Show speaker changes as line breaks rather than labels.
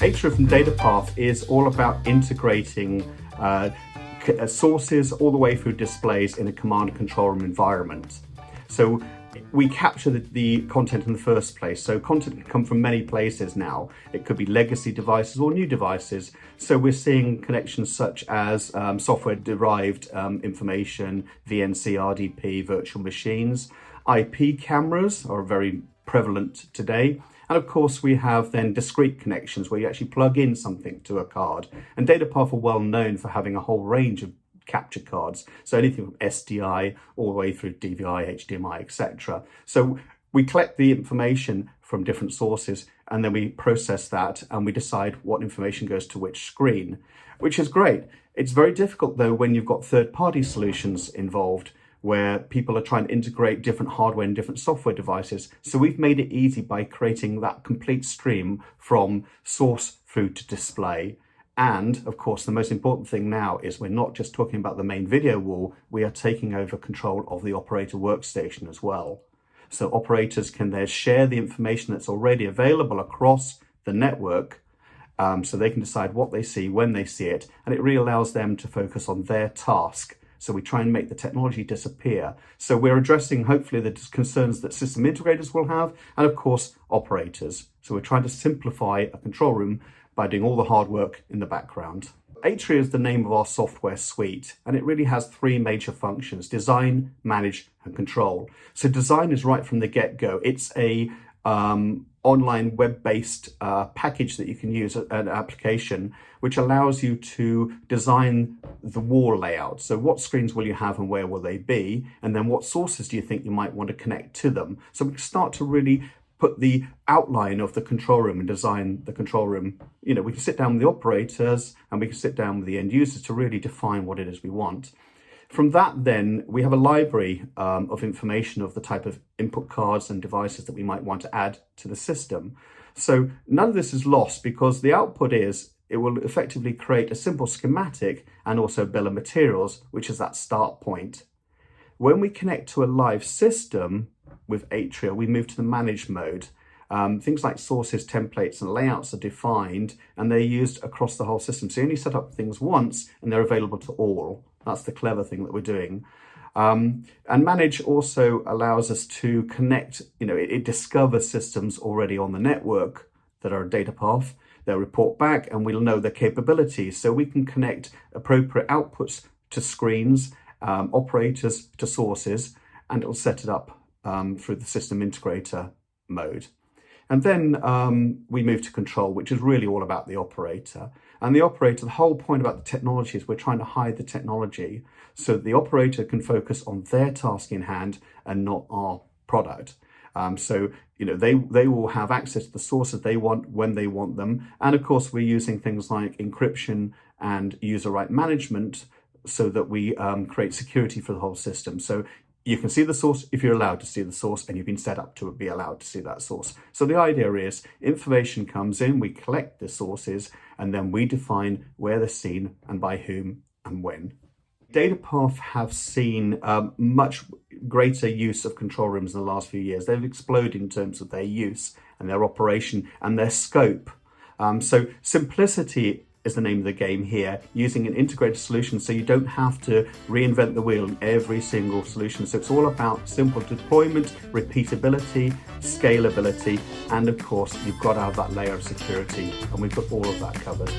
Aetria from Datapath is all about integrating sources all the way through displays in a command and control room environment. So we capture the content in the first place. So content can come from many places now. It could be legacy devices or new devices. So we're seeing connections such as software-derived information, VNC, RDP, virtual machines. IP cameras are very prevalent today. And of course, we have then discrete connections where you actually plug in something to a card. And Datapath are well known for having a whole range of capture cards. So anything from SDI all the way through DVI, HDMI, etc. So we collect the information from different sources and then we process that and we decide what information goes to which screen, which is great. It's very difficult though when you've got third-party solutions involved where people are trying to integrate different hardware and different software devices. So we've made it easy by creating that complete stream from source through to display. And of course, the most important thing now is we're not just talking about the main video wall, we are taking over control of the operator workstation as well. So operators can then share the information that's already available across the network so they can decide what they see, when they see it, and it really allows them to focus on their task. So we try and make the technology disappear. So we're addressing hopefully the concerns that system integrators will have and of course operators. So we're trying to simplify a control room by doing all the hard work in the background. Aetria is the name of our software suite, and it really has three major functions: design, manage, and control. So design is right from the get-go. It's a online web-based package that you can use, an application, which allows you to design the wall layout. So what screens will you have and where will they be? And then what sources do you think you might want to connect to them? So we can start to really put the outline of the control room and design the control room. You know, we can sit down with the operators and we can sit down with the end users to really define what it is we want. From that, then, we have a library of information of the type of input cards and devices that we might want to add to the system. So none of this is lost because the output is, it will effectively create a simple schematic and also a bill of materials, which is that start point. When we connect to a live system with Aetria, we move to the manage mode. Things like sources, templates, and layouts are defined and they're used across the whole system. So you only set up things once and they're available to all. That's the clever thing that we're doing. And manage also allows us to connect, it discovers systems already on the network that are a data path. They'll report back and we'll know their capabilities. So we can connect appropriate outputs to screens, operators to sources, and it'll set it up through the system integrator mode. And then we move to control, which is really all about the operator. And the operator, the whole point about the technology is we're trying to hide the technology so that the operator can focus on their task in hand and not our product. So they will have access to the sources they want when they want them. And of course, we're using things like encryption and user right management so that we create security for the whole system. So you can see the source if you're allowed to see the source and you've been set up to be allowed to see that source. So the idea is information comes in, we collect the sources, and then we define where they're seen and by whom and when. Datapath have seen much greater use of control rooms in the last few years. They've exploded in terms of their use and their operation and their scope. So simplicity is the name of the game here, using an integrated solution so you don't have to reinvent the wheel in every single solution. So it's all about simple deployment, repeatability, scalability, and of course, you've got to have that layer of security, and we've got all of that covered.